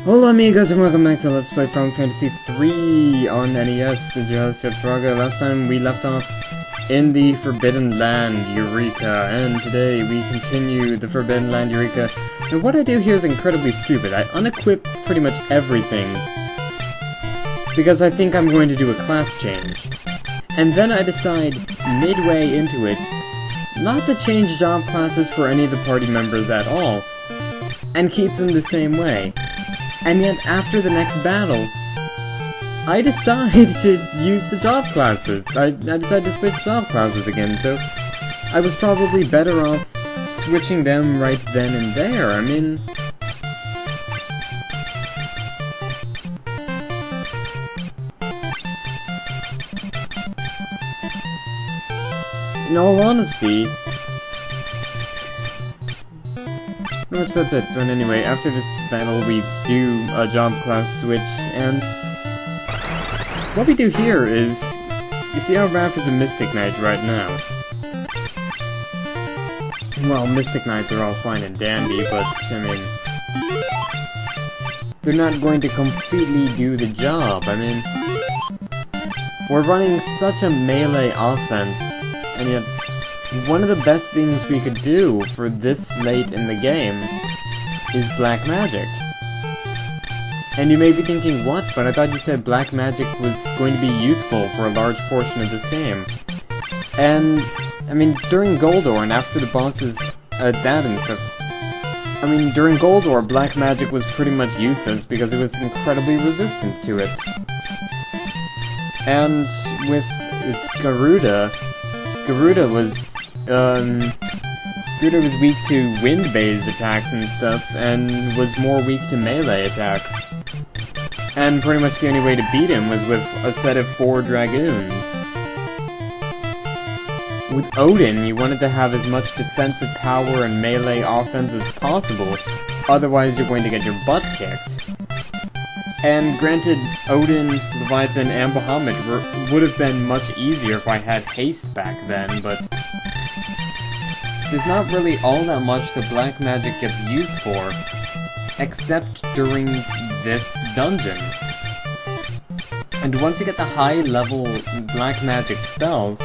Hola amigos and welcome back to Let's Play Final Fantasy III on NES, the host of Praga. Last time we left off in the Forbidden Land, Eureka, and today we continue the Forbidden Land, Eureka. And what I do here is incredibly stupid. I unequip pretty much everything, because I think I'm going to do a class change. And then I decide, midway into it, not to change job classes for any of the party members at all, and keep them the same way. And yet, after the next battle, I decide to use the job classes. I decide to switch job classes again, so I was probably better off switching them right then and there. I mean, in all honesty, pretty much that's it. But anyway, after this battle, we do a job class switch, and what we do here is, you see how Raph is a Mystic Knight right now. Well, Mystic Knights are all fine and dandy, but, I mean, they're not going to completely do the job. I mean, we're running such a melee offense, and yet one of the best things we could do for this late in the game is Black Magic. And you may be thinking, what? But I thought you said Black Magic was going to be useful for a large portion of this game. And, I mean, during Goldor and after the bosses, that and stuff, I mean, during Goldor, Black Magic was pretty much useless because it was incredibly resistant to it. And with Garuda was weak to wind-based attacks and stuff, and was more weak to melee attacks. And pretty much the only way to beat him was with a set of 4 dragoons. With Odin, you wanted to have as much defensive power and melee offense as possible, otherwise you're going to get your butt kicked. And granted, Odin, Leviathan, and Bahamut would have been much easier if I had haste back then, but there's not really all that much that Black Magic gets used for, except during this dungeon. And once you get the high-level Black Magic spells,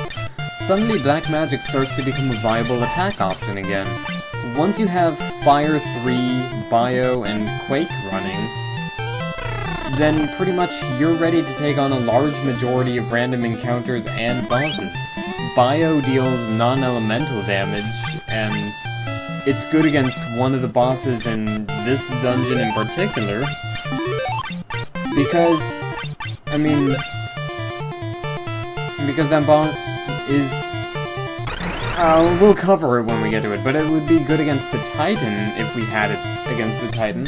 suddenly Black Magic starts to become a viable attack option again. Once you have Fire 3, Bio, and Quake running, then pretty much you're ready to take on a large majority of random encounters and bosses. Bio deals non-elemental damage, and it's good against one of the bosses in this dungeon in particular, because, I mean, because that boss is, we'll cover it when we get to it, but it would be good against the Titan if we had it against the Titan,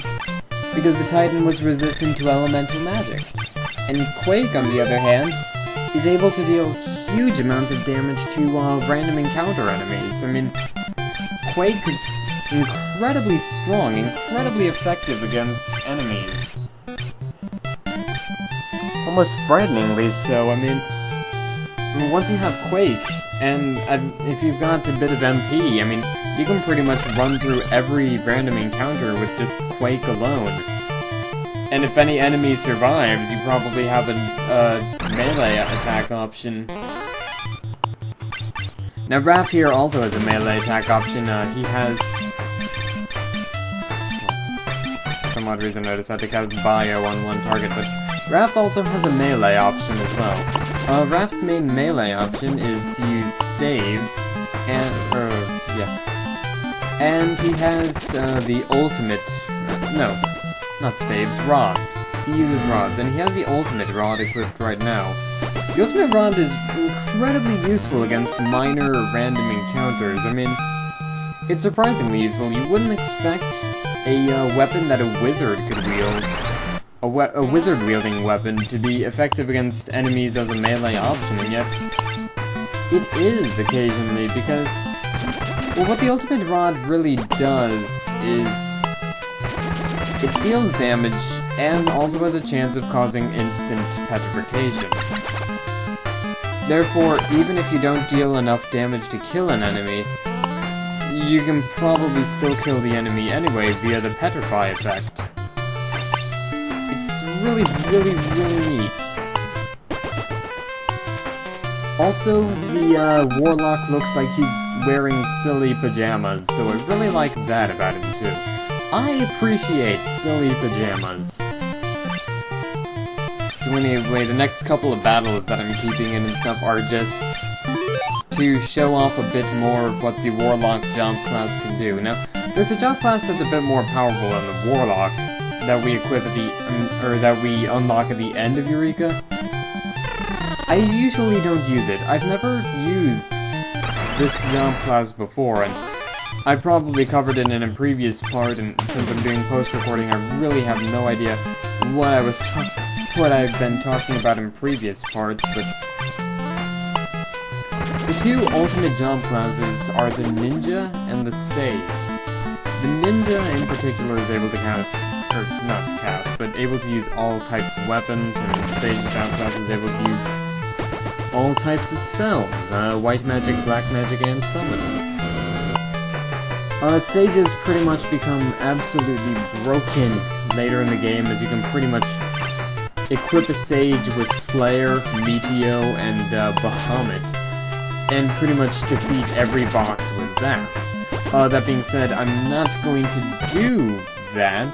because the Titan was resistant to elemental magic. And Quake, on the other hand, is able to deal huge amounts of damage to random encounter enemies. I mean, Quake is incredibly strong, incredibly effective against enemies. Almost frighteningly so. I mean, once you have Quake, and if you've got a bit of MP, I mean, you can pretty much run through every random encounter with just Quake alone. And if any enemy survives, you probably have a melee attack option. Now, Raph here also has a melee attack option. He has, for some odd reason I decided to cast Bio on one target, but Raph also has a melee option as well. Raph's main melee option is to use staves, and he has the ultimate, no, not staves, rods. He uses rods, and he has the ultimate rod equipped right now. The ultimate rod is incredibly useful against minor random encounters. I mean, it's surprisingly useful. You wouldn't expect a weapon that a wizard could wield, a wizard-wielding weapon, to be effective against enemies as a melee option, and yet it is occasionally, because, well, what the ultimate rod really does is it deals damage, and also has a chance of causing instant petrification. Therefore, even if you don't deal enough damage to kill an enemy, you can probably still kill the enemy anyway via the Petrify effect. really, really, really neat. Also, the Warlock looks like he's wearing silly pajamas, so I really like that about him too. I appreciate silly pajamas. So anyway, the next couple of battles that I'm keeping in and stuff are just to show off a bit more of what the Warlock job class can do. Now, there's a job class that's a bit more powerful than the Warlock that we equip at the, or that we unlock at the end of Eureka. I usually don't use it. I've never used this job class before, and I probably covered it in a previous part, and since I'm doing post-recording, I really have no idea what I've been talking about in previous parts, but the two ultimate job classes are the Ninja and the Sage. The Ninja in particular is able to cast, or not cast, but able to use all types of weapons, and the Sage job class is able to use all types of spells, white magic, black magic, and summon. Sages pretty much become absolutely broken later in the game, as you can pretty much equip a Sage with Flare, Meteo, and Bahamut, and pretty much defeat every boss with that. That being said, I'm not going to do that,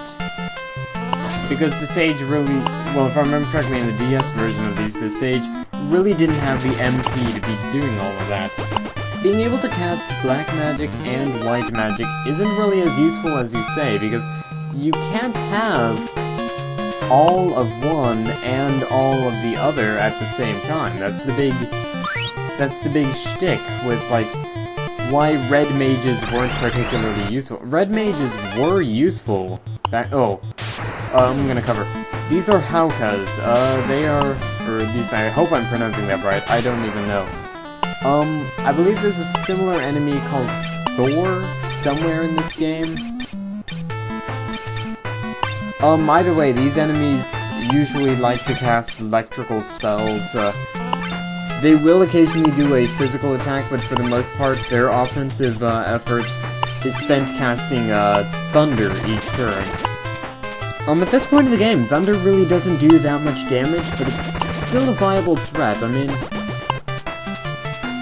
because the Sage really, well, if I remember correctly in the DS version of these, the Sage really didn't have the MP to be doing all of that. Being able to cast black magic and white magic isn't really as useful as you say, because you can't have all of one and all of the other at the same time. That's the big shtick with, like, why red mages weren't particularly useful. Red mages were useful back— I'm gonna cover. These are Haukas. They are, or at least I hope I'm pronouncing that right, I don't even know. I believe there's a similar enemy called Thor somewhere in this game. Either way, these enemies usually like to cast electrical spells. They will occasionally do a physical attack, but for the most part, their offensive effort is spent casting thunder each turn. At this point in the game, thunder really doesn't do that much damage, but it's still a viable threat. I mean,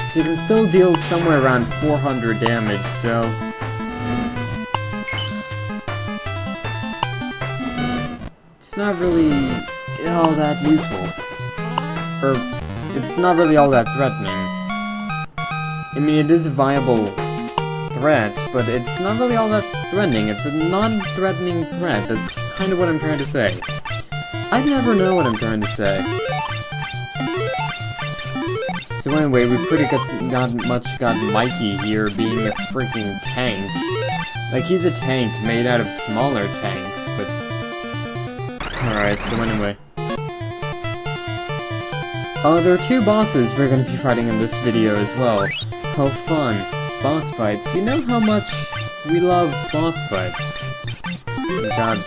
so it can still deal somewhere around 400 damage, so it's not really all that useful. Or, it's not really all that threatening. I mean, it is a viable threat, but it's not really all that threatening. It's a non-threatening threat. That's kind of what I'm trying to say. I never know what I'm trying to say. So anyway, we pretty much got Mikey here being a freaking tank. Like, he's a tank made out of smaller tanks, but... Alright, so anyway. There are two bosses we're going to be fighting in this video as well. How fun. Boss fights. You know how much we love boss fights. Oh god,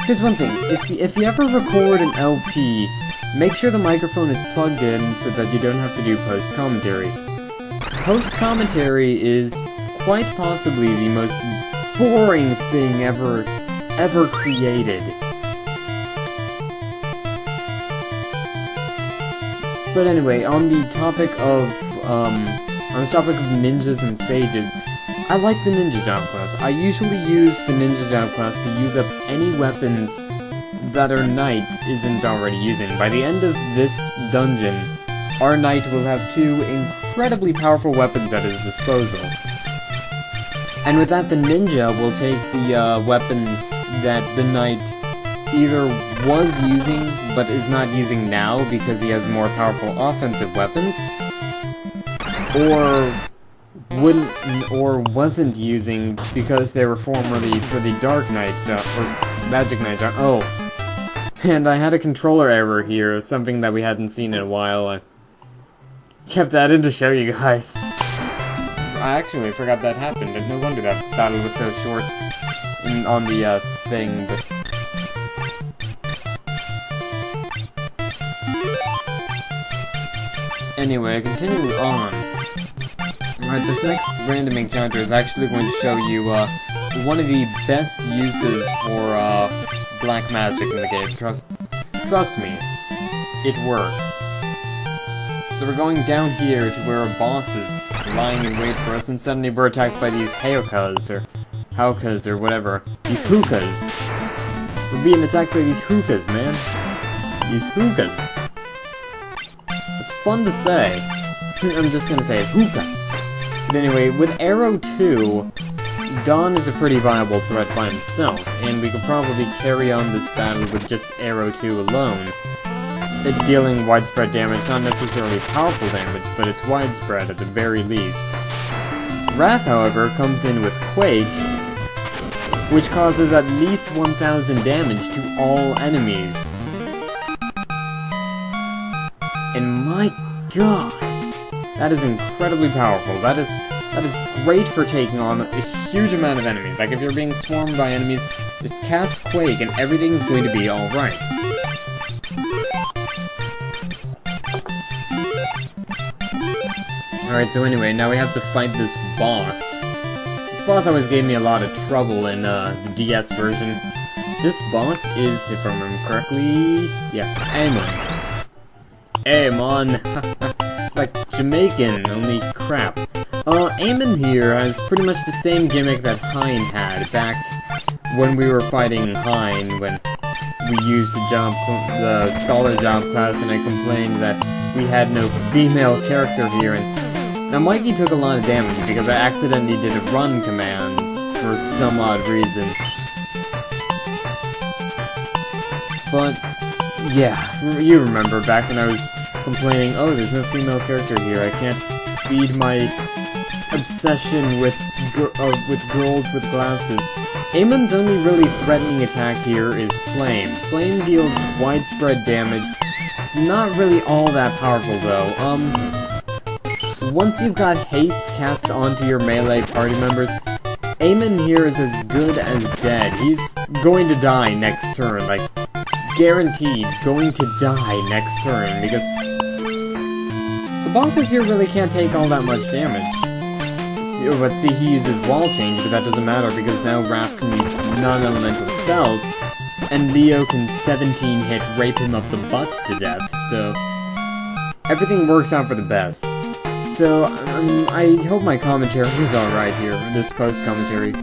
Here's one thing. If you ever record an LP, make sure the microphone is plugged in so that you don't have to do post-commentary. Post-commentary is quite possibly the most boring thing ever created. But anyway, on the topic of ninjas and sages, I like the ninja job class. I usually use the ninja job class to use up any weapons that our knight isn't already using. By the end of this dungeon, our knight will have two incredibly powerful weapons at his disposal. And with that, the ninja will take the weapons that the knight either was using, but is not using now because he has more powerful offensive weapons, or wasn't using because they were formerly for the Dark Knight, or Magic Knight. Oh, and I had a controller error here, something that we hadn't seen in a while. I kept that in to show you guys. I actually forgot that happened, and no wonder that battle was so short on the thing, but... Anyway, continuing on. Alright, this next random encounter is actually going to show you one of the best uses for black magic in the game. Trust me, it works. So we're going down here to where a boss is lying in wait for us, and suddenly we're attacked by these Haokas, or Haukas, or whatever. These hookahs. We're being attacked by these hookahs, man. These hookahs. It's fun to say. I'm just gonna say it, hookah. But anyway, with Arrow 2, Dawn is a pretty viable threat by himself, and we could probably carry on this battle with just Arrow 2 alone. It dealing widespread damage, not necessarily powerful damage, but it's widespread at the very least. Wrath, however, comes in with Quake, which causes at least 1,000 damage to all enemies. And my god, that is incredibly powerful. That is great for taking on a huge amount of enemies. Like, if you're being swarmed by enemies, just cast Quake and everything's going to be alright. Alright, so anyway, now we have to fight this boss. This boss always gave me a lot of trouble in the DS version. This boss is, if I remember correctly, yeah, Amon. Amon! It's like Jamaican, only crap. Amon here has pretty much the same gimmick that Hein had back when we were fighting Hein, when we used the Scholar job class, and I complained that we had no female character here, and now Mikey took a lot of damage because I accidentally did a run command for some odd reason. But, yeah, you remember back when I was complaining, oh, there's no female character here, I can't feed my obsession with girls with glasses. Amon's only really threatening attack here is Flame. Flame deals widespread damage. It's not really all that powerful though. Once you've got haste cast onto your melee party members, Amon here is as good as dead. He's going to die next turn, like, guaranteed going to die next turn, because the bosses here really can't take all that much damage. But see, he uses wall change, but that doesn't matter because now Raph can use non-elemental spells, and Leo can 17-hit rape him up the butt to death, so everything works out for the best. So, I hope my commentary is alright here, this post-commentary.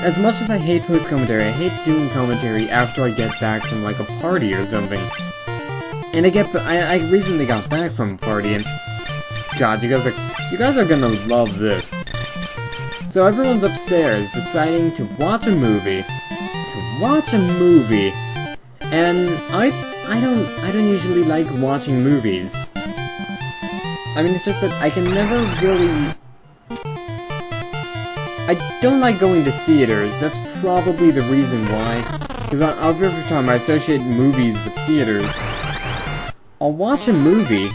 As much as I hate post-commentary, I hate doing commentary after I get back from, like, a party or something. And I recently got back from a party, and god, you guys are gonna love this. So everyone's upstairs deciding to watch a movie. And I don't usually like watching movies. I mean, it's just that I can never really... I don't like going to theaters, that's probably the reason why. Because every time I associate movies with theaters, I'll watch a movie,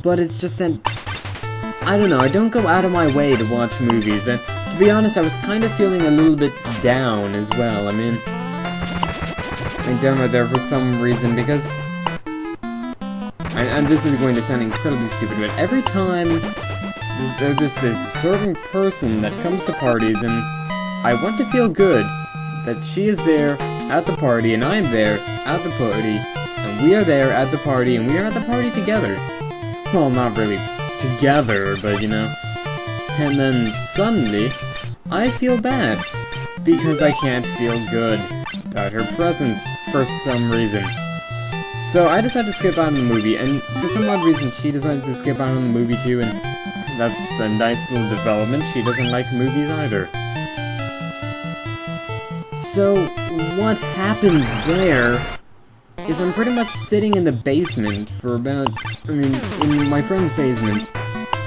but it's just that, I don't know, I don't go out of my way to watch movies, and to be honest, I was kind of feeling a little bit down as well. I mean, I downloaded there for some reason, because, and this is going to sound incredibly stupid, but every time there's this certain person that comes to parties, and I want to feel good that she is there at the party, and I'm there at the party, and we are there at the party, and we are at the party together. Well, not really together, but you know. And then suddenly, I feel bad, because I can't feel good about her presence for some reason. So I decided to skip out on the movie, and for some odd reason she decided to skip out on the movie too, and that's a nice little development. She doesn't like movies either. So what happens there is I'm pretty much sitting in the basement for about, in my friend's basement,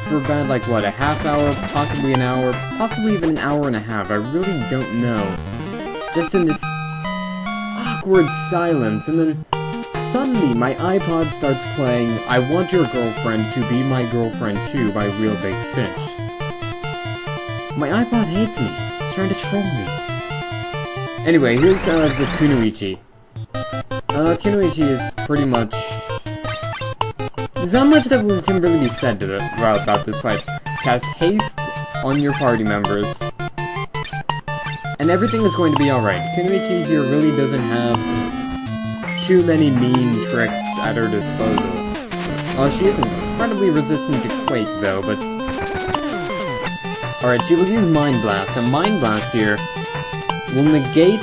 for about, like, what, a half hour, possibly an hour, possibly even an hour and a half, I really don't know. Just in this awkward silence, and then suddenly my iPod starts playing I Want Your Girlfriend to Be My Girlfriend Too by Real Big Fish. My iPod hates me. It's trying to troll me. Anyway, here's the Kunoichi. Kunoichi is pretty much... There's not much that can really be said about this fight. Cast haste on your party members. and everything is going to be alright. Kunoichi here really doesn't have too many mean tricks at her disposal. She is incredibly resistant to Quake, though, but... Alright, she will use Mind Blast. Now, Mind Blast here will negate...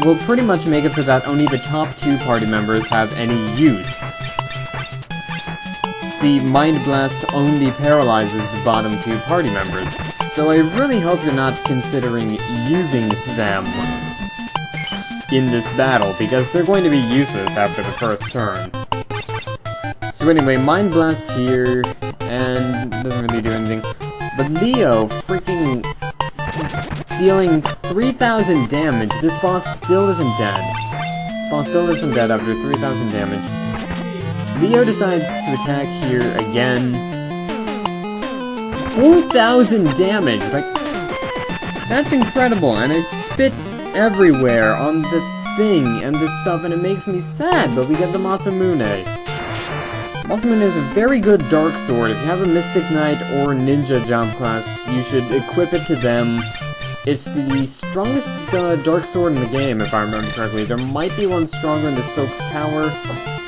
will pretty much make it so that only the top 2 party members have any use. See, Mind Blast only paralyzes the bottom 2 party members, so I really hope you're not considering using them in this battle, because they're going to be useless after the first turn. So anyway, Mind Blast here, and doesn't really do anything. But Leo freaking dealing 3,000 damage. This boss still isn't dead. This boss still isn't dead after 3,000 damage. Leo decides to attack here again. 4,000 damage! Like, that's incredible, and it spit everywhere on the thing and this stuff, and it makes me sad, but we get the Masamune. Masamune is a very good Dark Sword. If you have a Mystic Knight or Ninja Jump class, you should equip it to them. It's the strongest Dark Sword in the game, if I remember correctly. There might be one stronger in the Silk's Tower.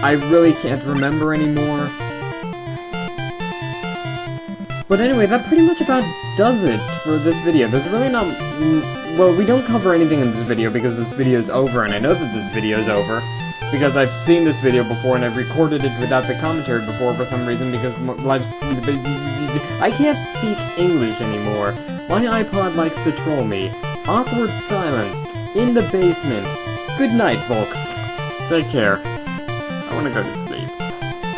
I really can't remember anymore. But anyway, that pretty much about does it for this video. There's really not... Well, we don't cover anything in this video because this video is over, and I know that this video is over because I've seen this video before and I've recorded it without the commentary before for some reason because I can't speak English anymore. My iPod likes to troll me. Awkward silence in the basement. Good night, folks. Take care. I want to go to sleep.